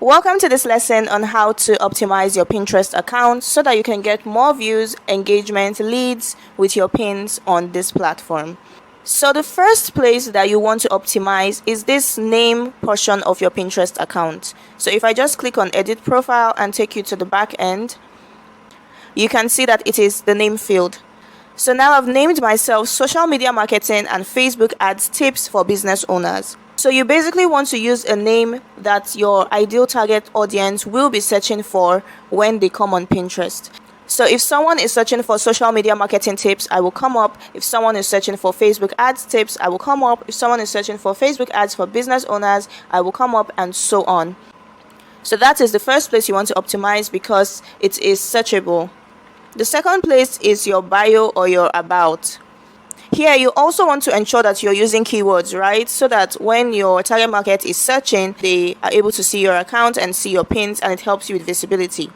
Welcome to this lesson on how to optimize your Pinterest account so that you can get more views, engagement, leads with your pins on this platform. So the first place that you want to optimize is this name portion of your Pinterest account. So if I just click on edit profile and take you to the back end, you can see that it is the name field. So now I've named myself social media marketing and Facebook ads tips for business owners. So you basically want to use a name that your ideal target audience will be searching for when they come on Pinterest. So if someone is searching for social media marketing tips, I will come up. If someone is searching for Facebook ads tips, I will come up. If someone is searching for Facebook ads for business owners, I will come up, and so on. So that is the first place you want to optimize because it is searchable. The second place is your bio or your about. Here, you also want to ensure that you're using keywords, right? So that when your target market is searching, they are able to see your account and see your pins, and it helps you with visibility.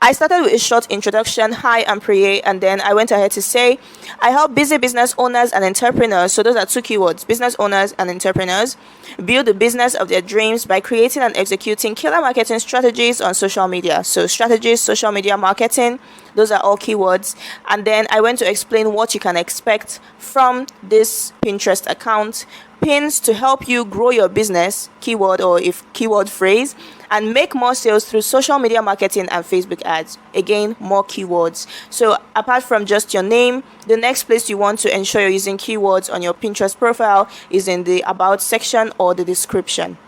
I started with a short introduction, hi, I'm Priye, and then I went ahead to say, I help busy business owners and entrepreneurs, so those are two keywords, business owners and entrepreneurs, build the business of their dreams by creating and executing killer marketing strategies on social media. So strategies, social media marketing, those are all keywords. And then I went to explain what you can expect from this Pinterest account, pins to help you grow your business, keyword or if keyword phrase, and make more sales through social media marketing and Facebook ads. Again, more keywords. So apart from just your name, the next place you want to ensure you're using keywords on your Pinterest profile is in the about section or the description.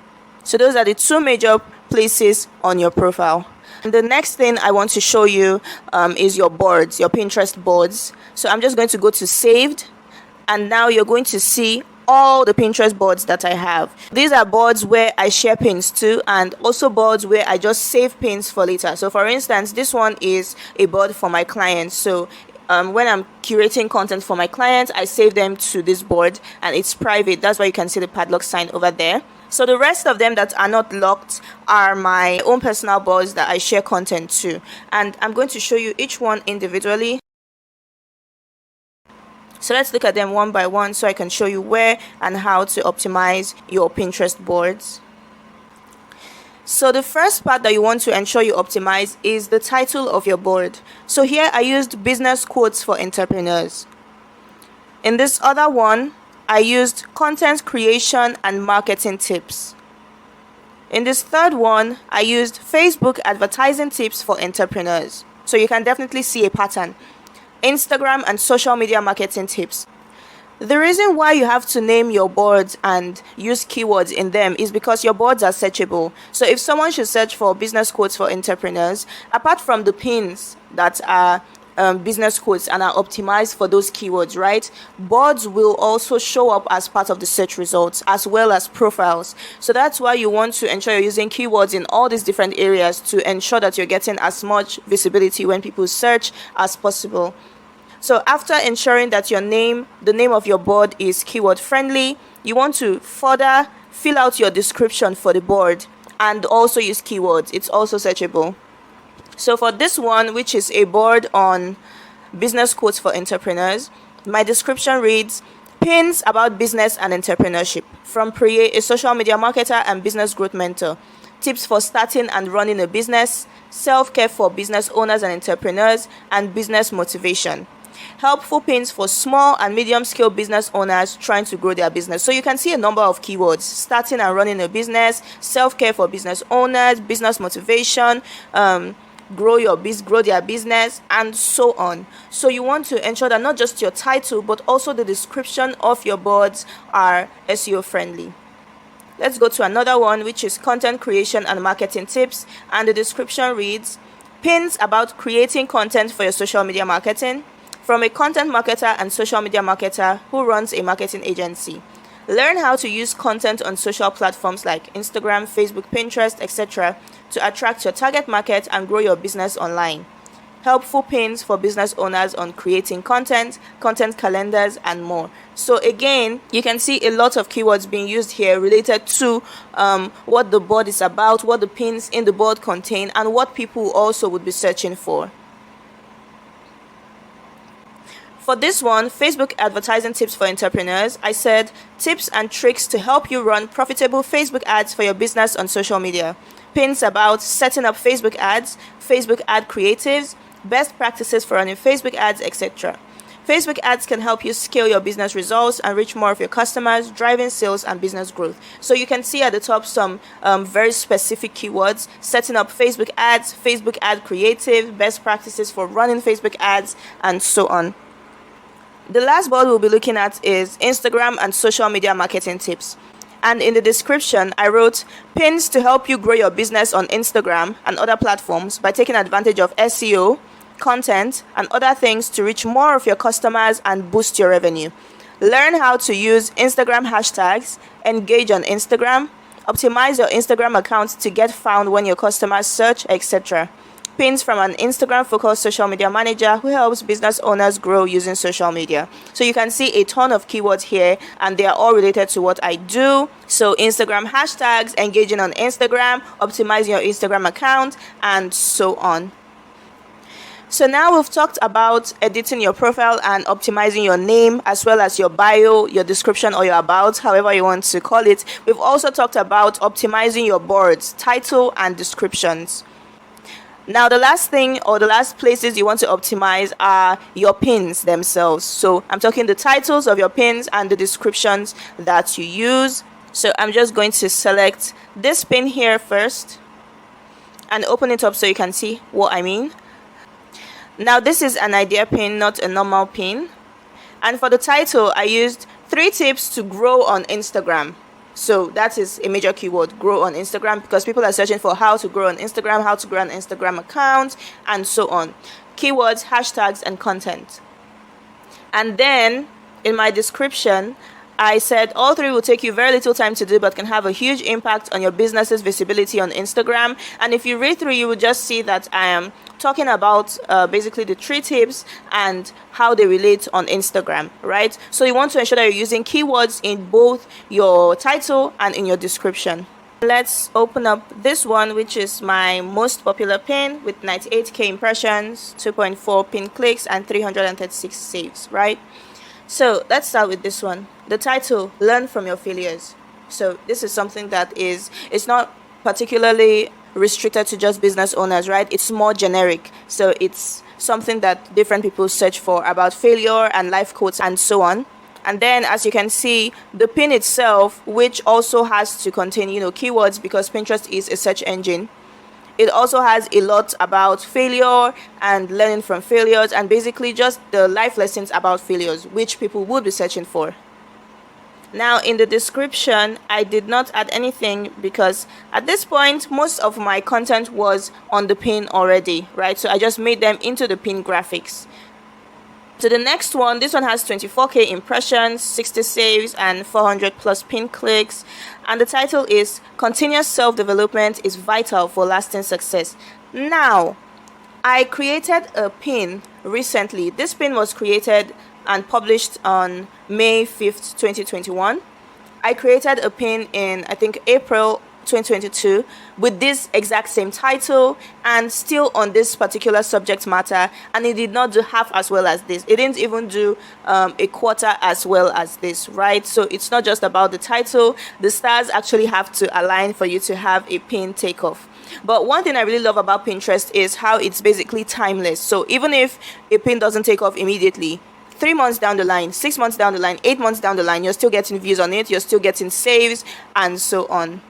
So those are the two major places on your profile. And the next thing I want to show you is your boards, your Pinterest boards. So I'm just going to go to saved, and now you're going to see all the Pinterest boards that I have. These are boards where I share pins to, and also boards where I just save pins for later. So for instance, this one is a board for my clients. So when I'm curating content for my clients, I save them to this board, and it's private. That's why you can see the padlock sign over there. So the rest of them that are not locked are my own personal boards that I share content to. And I'm going to show you each one individually. So let's look at them one by one so I can show you where and how to optimize your Pinterest boards. So the first part that you want to ensure you optimize is the title of your board. So here I used business quotes for entrepreneurs. In this other one, I used content creation and marketing tips. In this third one, I used Facebook advertising tips for entrepreneurs. So you can definitely see a pattern. Instagram and social media marketing tips. The reason why you have to name your boards and use keywords in them is because your boards are searchable. So if someone should search for business quotes for entrepreneurs, apart from the pins that are business quotes and are optimized for those keywords, right? Boards will also show up as part of the search results as well as profiles. So that's why you want to ensure you're using keywords in all these different areas to ensure that you're getting as much visibility when people search as possible. So after ensuring that the name of your board is keyword friendly, you want to further fill out your description for the board and also use keywords. It's also searchable. So for this one, which is a board on business quotes for entrepreneurs, my description reads, pins about business and entrepreneurship from Priye, a social media marketer and business growth mentor. Tips for starting and running a business, self-care for business owners and entrepreneurs, and business motivation. Helpful pins for small and medium-scale business owners trying to grow their business. So you can see a number of keywords: starting and running a business, self-care for business owners, business motivation, grow their business, and so on. So you want to ensure that not just your title but also the description of your boards are SEO friendly. Let's go to another one, which is content creation and marketing tips, and the description reads, pins about creating content for your social media marketing from a content marketer and social media marketer who runs a marketing agency. Learn how to use content on social platforms like Instagram, Facebook, Pinterest, etc. to attract your target market and grow your business online. Helpful pins for business owners on creating content, content calendars, and more. So again, you can see a lot of keywords being used here related to what the board is about, what the pins in the board contain, and what people also would be searching for. For this one, Facebook advertising tips for entrepreneurs, I said tips and tricks to help you run profitable Facebook ads for your business on social media. pins about setting up Facebook ads, Facebook ad creatives, best practices for running Facebook ads, etc. Facebook ads can help you scale your business results and reach more of your customers, driving sales and business growth. So you can see at the top some very specific keywords: setting up Facebook ads, Facebook ad creative, best practices for running Facebook ads, and so on. The last board we'll be looking at is Instagram and social media marketing tips. And in the description, I wrote pins to help you grow your business on Instagram and other platforms by taking advantage of SEO, content, and other things to reach more of your customers and boost your revenue. Learn how to use Instagram hashtags, engage on Instagram, optimize your Instagram account to get found when your customers search, etc. Pins from an Instagram-focused social media manager who helps business owners grow using social media. So you can see a ton of keywords here, and they are all related to what I do. So Instagram hashtags, engaging on Instagram, optimizing your Instagram account, and so on. So now we've talked about editing your profile and optimizing your name, as well as your bio, your description, or your about, however you want to call it. We've also talked about optimizing your boards, title, and descriptions. Now the last thing, or the last places you want to optimize, are your pins themselves. So I'm talking the titles of your pins and the descriptions that you use. So I'm just going to select this pin here first and open it up so you can see what I mean. Now this is an idea pin, not a normal pin. And for the title, I used 3 tips to grow on Instagram. So that is a major keyword, grow on Instagram, because people are searching for how to grow on Instagram, how to grow an Instagram account, and so on. Keywords, hashtags, and content. And then in my description, I said all 3 will take you very little time to do, but can have a huge impact on your business's visibility on Instagram. And if you read through, you will just see that I am talking about basically the 3 tips and how they relate on Instagram, right? So you want to ensure that you're using keywords in both your title and in your description. Let's open up this one, which is my most popular pin with 98k impressions, 2.4 pin clicks, and 336 saves, right? So let's start with this one. The title, learn from your failures. So this is something that it's not particularly restricted to just business owners, right? It's more generic. So it's something that different people search for about failure and life quotes and so on. And then as you can see, the pin itself, which also has to contain, keywords, because Pinterest is a search engine. It also has a lot about failure and learning from failures, and basically just the life lessons about failures, which people would be searching for. Now in the description, I did not add anything because at this point, most of my content was on the pin already, right? So I just made them into the pin graphics. So the next one, this one has 24k impressions, 60 saves, and 400 plus pin clicks. And the title is Continuous Self-Development is Vital for Lasting Success. Now, I created a pin recently. This pin was created and published on May 5th, 2021. I created a pin in, I think, April 2022 with this exact same title and still on this particular subject matter, and it did not do half as well as this. It didn't even do a quarter as well as this, right? So it's not just about the title. The stars actually have to align for you to have a pin take off. But one thing I really love about Pinterest is how it's basically timeless. So even if a pin doesn't take off immediately, 3 months down the line, 6 months down the line, 8 months down the line, you're still getting views on it, you're still getting saves, and so on.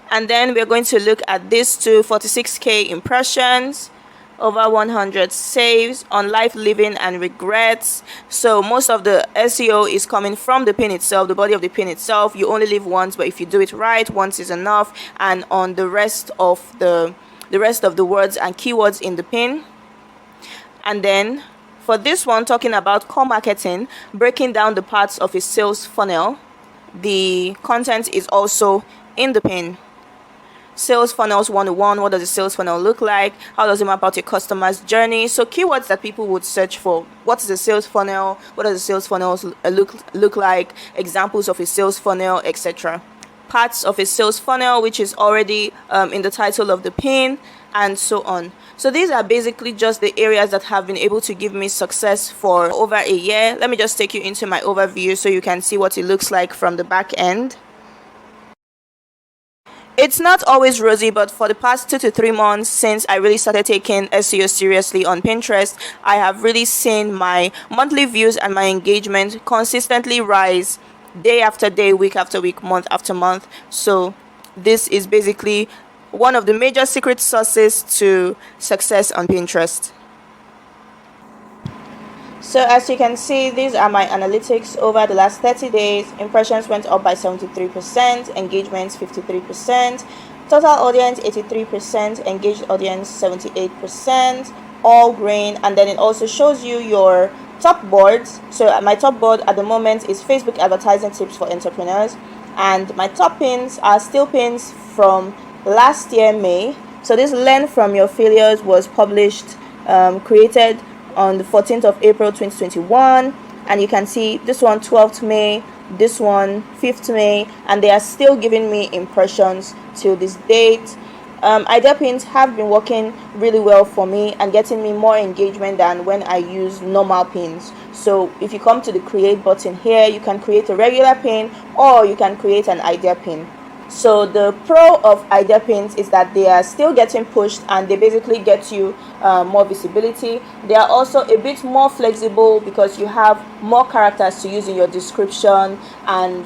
And then we're going to look at this too: 46k impressions, over 100 saves, on life, living, and regrets. So most of the SEO is coming from the pin itself, the body of the pin itself. You only live once, but if you do it right, once is enough. And on the rest of the words and keywords in the pin. And then for this one, talking about core marketing, breaking down the parts of a sales funnel, the content is also in the pin. Sales funnels 101, what does a sales funnel look like? How does it map out your customer's journey? So keywords that people would search for: what is a sales funnel? What does a sales funnel look like? Examples of a sales funnel, etc. Parts of a sales funnel, which is already in the title of the pin, and so on. So these are basically just the areas that have been able to give me success for over a year. Let me just take you into my overview so you can see what it looks like from the back end. It's not always rosy, but for the past 2 to 3 months since I really started taking SEO seriously on Pinterest, I have really seen my monthly views and my engagement consistently rise day after day, week after week, month after month. So this is basically one of the major secret sources to success on Pinterest. So as you can see, these are my analytics over the last 30 days. Impressions went up by 73%, engagements 53%, total audience 83%, engaged audience 78%, all green. And then it also shows you your top boards. So my top board at the moment is Facebook advertising tips for entrepreneurs, and my top pins are still pins from last year May. So this learn from your failures was published, created on the 14th of April 2021, and you can see this one 12th May, this one 5th May, and they are still giving me impressions till this date. Idea pins have been working really well for me and getting me more engagement than when I use normal pins. So if you come to the create button here, you can create a regular pin or you can create an idea pin. So the pro of idea pins is that they are still getting pushed and they basically get you more visibility. They are also a bit more flexible because you have more characters to use in your description, and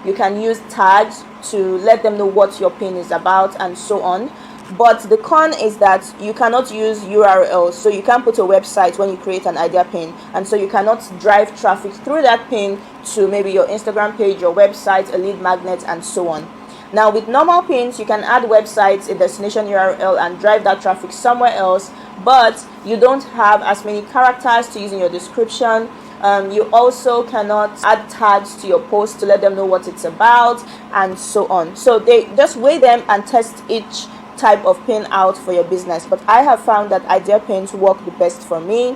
you can use tags to let them know what your pin is about and so on. But the con is that you cannot use URLs, so you can't put a website when you create an idea pin, and so you cannot drive traffic through that pin to maybe your Instagram page, your website, a lead magnet, and so on. Now with normal pins, you can add websites, a destination URL, and drive that traffic somewhere else, but you don't have as many characters to use in your description. You also cannot add tags to your post to let them know what it's about, and so on. So they just weigh them and test each type of pin out for your business, but I have found that idea pins work the best for me.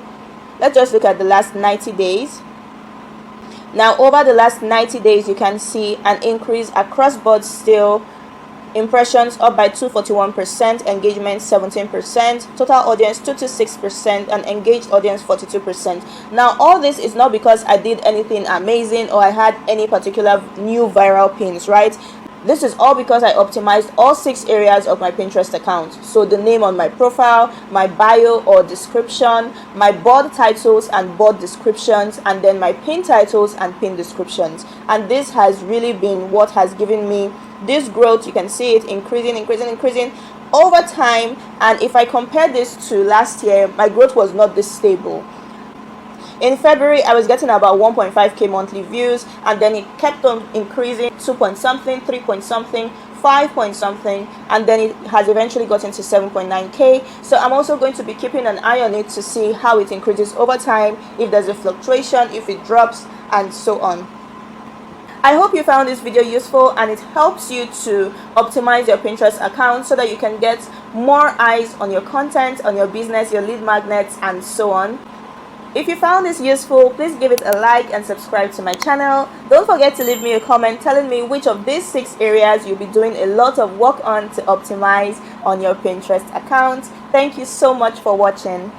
Let's just look at the last 90 days. Now over the last 90 days, you can see an increase across board still. Impressions up by 241%, engagement 17%, total audience 226%, and engaged audience 42%. Now all this is not because I did anything amazing or I had any particular new viral pins, right? This is all because I optimized all 6 areas of my Pinterest account. So the name on my profile, my bio or description, my board titles and board descriptions, and then my pin titles and pin descriptions. And this has really been what has given me this growth. You can see it increasing over time. And if I compare this to last year, my growth was not this stable. In February, I was getting about 1.5k monthly views, and then it kept on increasing, 2 point something, 3 point something, 5 point something, and then it has eventually gotten to 7.9k. So I'm also going to be keeping an eye on it to see how it increases over time, if there's a fluctuation, if it drops, and so on. I hope you found this video useful and it helps you to optimize your Pinterest account so that you can get more eyes on your content, on your business, your lead magnets, and so on. If you found this useful, please give it a like and subscribe to my channel. Don't forget to leave me a comment telling me which of these 6 areas you'll be doing a lot of work on to optimize on your Pinterest account. Thank you so much for watching.